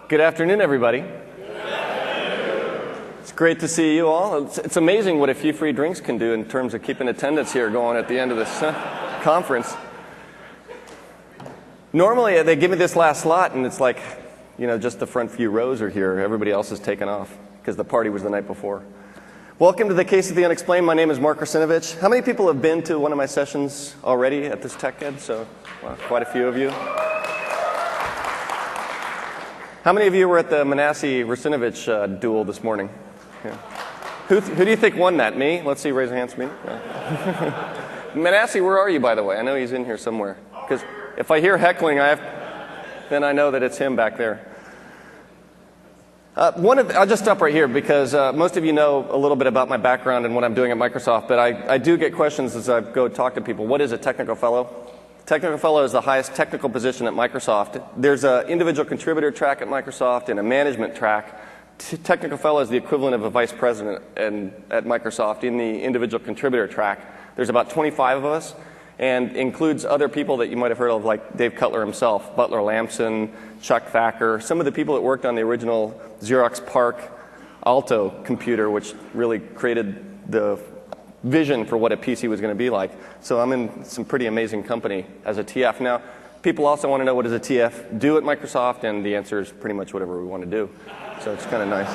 Good afternoon, everybody. It's great to see you all. It's amazing what a few free drinks can do in terms of keeping attendance here going at the end of this conference. Normally, they give me this last slot, and it's like, you know, just the front few rows are here. Everybody else is taken off because the party was the night before. Welcome to the Case of the Unexplained. My name is Mark Russinovich. How many people have been to one of my sessions already at this Tech Ed? So, well, quite a few of you. How many of you were at the Russinovich duel this morning? Yeah. Who do you think won that? Me? Let's see, raise your hands. Me? Yeah. Manasseh, where are you, by the way? I know he's in here somewhere. Because if I hear heckling, then I know that it's him back there. I'll just stop right here because most of you know a little bit about my background and what I'm doing at Microsoft, but I do get questions as I go talk to people. What is a technical fellow? Technical fellow is the highest technical position at Microsoft. There's an individual contributor track at Microsoft and a management track. Technical fellow is the equivalent of a vice president at Microsoft. In the individual contributor track, there's about 25 of us, and includes other people that you might have heard of, like Dave Cutler himself, Butler Lamson, Chuck Thacker, some of the people that worked on the original Xerox PARC Alto computer, which really created the vision for what a PC was going to be like. So I'm in some pretty amazing company as a TF. Now, people also want to know, what does a TF do at Microsoft? And the answer is pretty much whatever we want to do. So it's kind of nice.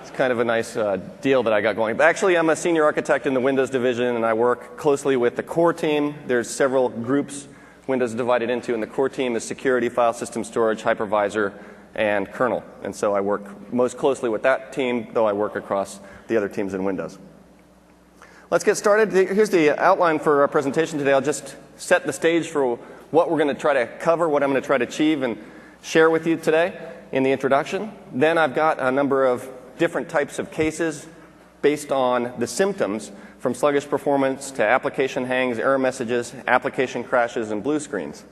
It's kind of a nice deal that I got going. But actually, I'm a senior architect in the Windows division, and I work closely with the core team. There's several groups Windows is divided into, and the core team is security, file system storage, hypervisor, and kernel. And so I work most closely with that team, though I work across the other teams in Windows. Let's get started. Here's the outline for our presentation today. I'll just set the stage for what we're going to try to cover, what I'm going to try to achieve and share with you today in the introduction. Then I've got a number of different types of cases based on the symptoms, from sluggish performance to application hangs, error messages, application crashes, and blue screens.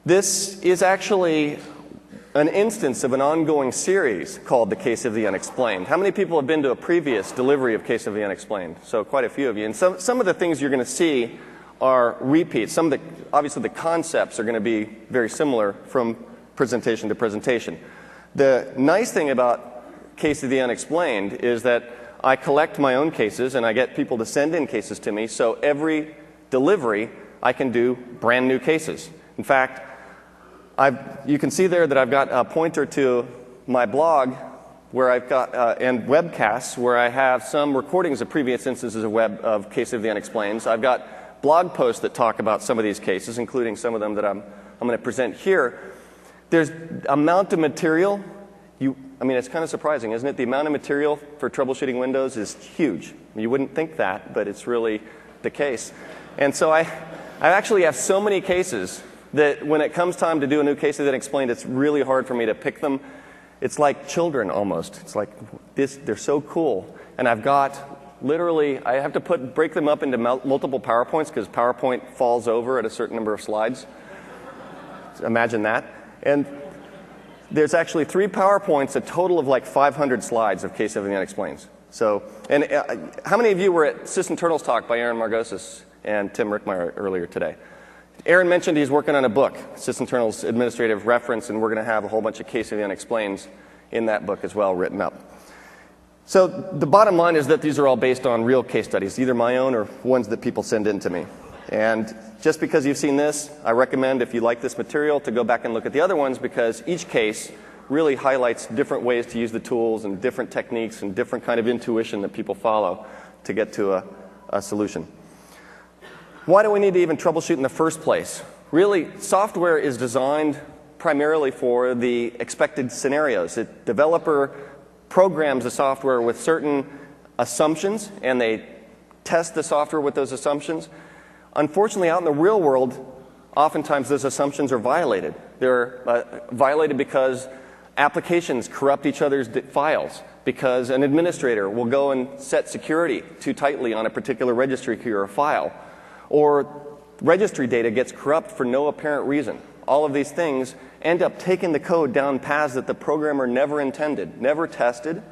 This is actually an instance of an ongoing series called The Case of the Unexplained. How many people have been to a previous delivery of Case of the Unexplained? So quite a few of you. And some of the things you're going to see are repeats. Obviously the concepts are going to be very similar from presentation to presentation. The nice thing about Case of the Unexplained is that I collect my own cases and I get people to send in cases to me, so every delivery I can do brand new cases. In fact, you can see there that I've got a pointer to my blog where I've got and webcasts where I have some recordings of previous instances of Case of the Unexplained. I've got blog posts that talk about some of these cases, including some of them that I'm going to present here. There's amount of material. I mean, it's kind of surprising, isn't it? The amount of material for troubleshooting Windows is huge. You wouldn't think that, but it's really the case. And so I actually have so many cases that when it comes time to do a new Case of the Unexplained, it's really hard for me to pick them. It's like children almost. It's like they're so cool. And I've got literally, I have to break them up into multiple PowerPoints because PowerPoint falls over at a certain number of slides. Imagine that. And there's actually 3 PowerPoints, a total of like 500 slides of Case of the Unexplained. So, and how many of you were at Sysinternals talk by Aaron Margosis and Tim Rickmeyer earlier today? Aaron mentioned he's working on a book, Sysinternals Administrative Reference, and we're going to have a whole bunch of Case of the Unexplained in that book as well written up. So the bottom line is that these are all based on real case studies, either my own or ones that people send in to me. And just because you've seen this, I recommend, if you like this material, to go back and look at the other ones, because each case really highlights different ways to use the tools and different techniques and different kind of intuition that people follow to get to a solution. Why do we need to even troubleshoot in the first place? Really, software is designed primarily for the expected scenarios. The developer programs the software with certain assumptions, and they test the software with those assumptions. Unfortunately, out in the real world, oftentimes those assumptions are violated. They're violated because applications corrupt each other's files, because an administrator will go and set security too tightly on a particular registry key or a file, or registry data gets corrupt for no apparent reason. All of these things end up taking the code down paths that the programmer never intended, never tested,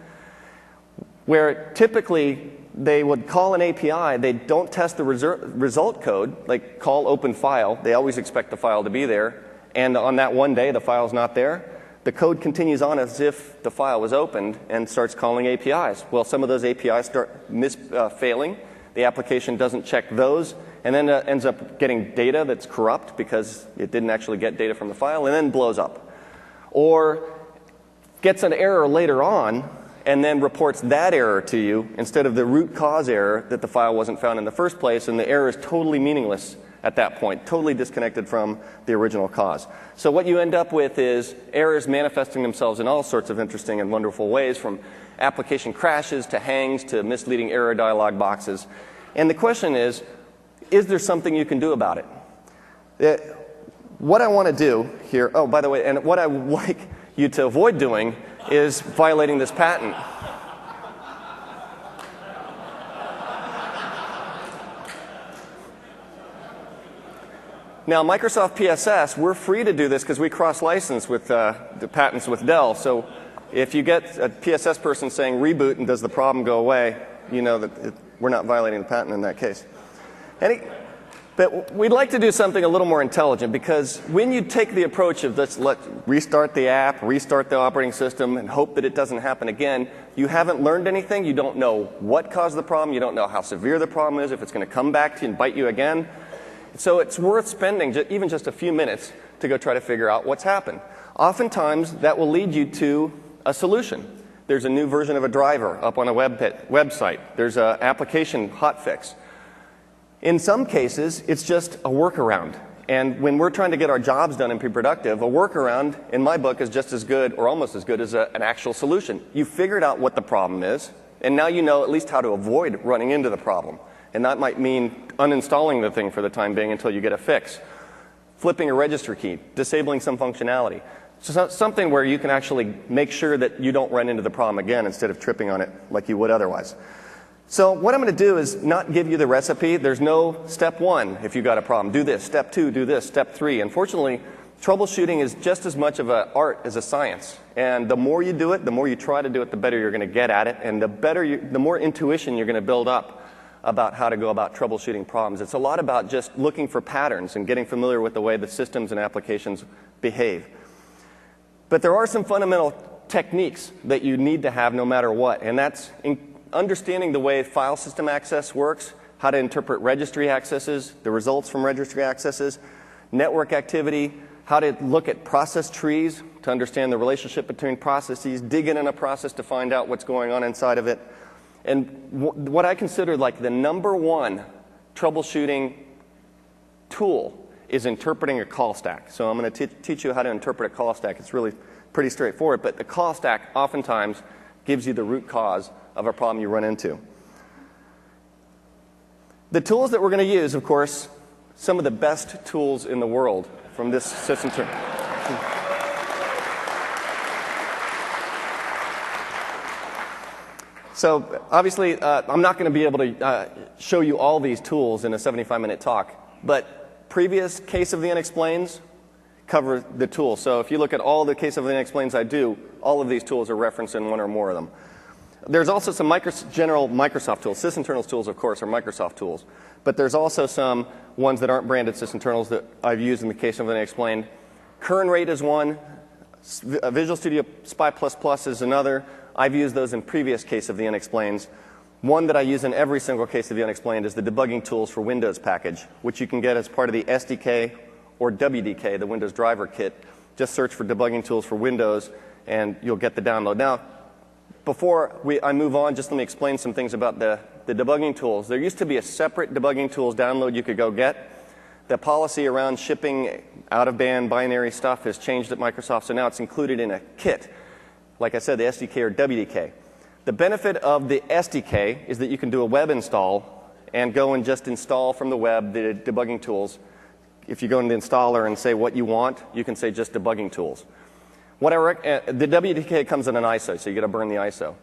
where typically they would call an API, they don't test the result code, like call open file, they always expect the file to be there, and on that one day the file's not there, the code continues on as if the file was opened and starts calling APIs. Well, some of those APIs start failing. The application doesn't check those, and then ends up getting data that's corrupt because it didn't actually get data from the file, and then blows up. Or gets an error later on, and then reports that error to you instead of the root cause error that the file wasn't found in the first place, and the error is totally meaningless at that point, totally disconnected from the original cause. So what you end up with is errors manifesting themselves in all sorts of interesting and wonderful ways, from application crashes to hangs to misleading error dialog boxes. And the question is there something you can do about it? What I want to do here, oh, by the way, and what I would like you to avoid doing is violating this patent. Now, Microsoft PSS, we're free to do this because we cross-license with the patents with Dell. So if you get a PSS person saying reboot and does the problem go away, you know that we're not violating the patent in that case. But we'd like to do something a little more intelligent, because when you take the approach of let's restart the app, restart the operating system, and hope that it doesn't happen again, you haven't learned anything. You don't know what caused the problem. You don't know how severe the problem is, if it's going to come back to you and bite you again. So it's worth spending even just a few minutes to go try to figure out what's happened. Oftentimes, that will lead you to a solution. There's a new version of a driver up on a website. There's an application hotfix. In some cases, it's just a workaround. And when we're trying to get our jobs done and be productive, a workaround, in my book, is just as good or almost as good as an actual solution. You figured out what the problem is, and now you know at least how to avoid running into the problem. And that might mean uninstalling the thing for the time being until you get a fix. Flipping a registry key, disabling some functionality. So something where you can actually make sure that you don't run into the problem again instead of tripping on it like you would otherwise. So what I'm going to do is not give you the recipe. There's no step 1 if you've got a problem. Do this. Step 2, do this. Step 3. Unfortunately, troubleshooting is just as much of an art as a science. And the more you do it, the more you try to do it, the better you're going to get at it. And the more intuition you're going to build up about how to go about troubleshooting problems. It's a lot about just looking for patterns and getting familiar with the way the systems and applications behave. But there are some fundamental techniques that you need to have no matter what, and that's understanding the way file system access works, how to interpret registry accesses, the results from registry accesses, network activity, how to look at process trees to understand the relationship between processes, dig in a process to find out what's going on inside of it. And what I consider like the number 1 troubleshooting tool is interpreting a call stack. So I'm going to teach you how to interpret a call stack. It's really pretty straightforward, but the call stack oftentimes gives you the root cause of a problem you run into. The tools that we're going to use, of course, some of the best tools in the world from this Sysinternals. So obviously, I'm not going to be able to show you all these tools in a 75-minute talk, but previous Case of the Unexplaineds cover the tools. So if you look at all the Case of the Unexplaineds I do, all of these tools are referenced in one or more of them. There's also some general Microsoft tools. Sysinternals tools, of course, are Microsoft tools. But there's also some ones that aren't branded Sysinternals that I've used in the Case of the Unexplained. KernRate is one. Visual Studio Spy++ is another. I've used those in previous Case of the Unexplaineds. One that I use in every single Case of the Unexplained is the Debugging Tools for Windows package, which you can get as part of the SDK or WDK, the Windows Driver Kit. Just search for Debugging Tools for Windows, and you'll get the download. Now, before I move on, just let me explain some things about the debugging tools. There used to be a separate debugging tools download you could go get. The policy around shipping out-of-band binary stuff has changed at Microsoft, so now it's included in a kit. Like I said, the SDK or WDK. The benefit of the SDK is that you can do a web install and go and just install from the web the debugging tools. If you go into the installer and say what you want, you can say just debugging tools. The WDK comes in an ISO, so you got to burn the ISO.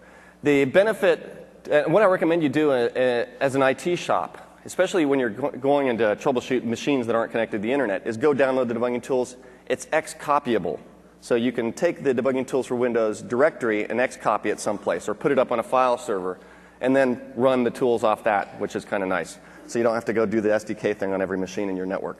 The benefit, what I recommend you do as an IT shop, especially when you're going into troubleshoot machines that aren't connected to the internet, is go download the debugging tools. It's X-copyable. So you can take the debugging tools for Windows directory and X-copy it someplace, or put it up on a file server, and then run the tools off that, which is kind of nice. So you don't have to go do the SDK thing on every machine in your network.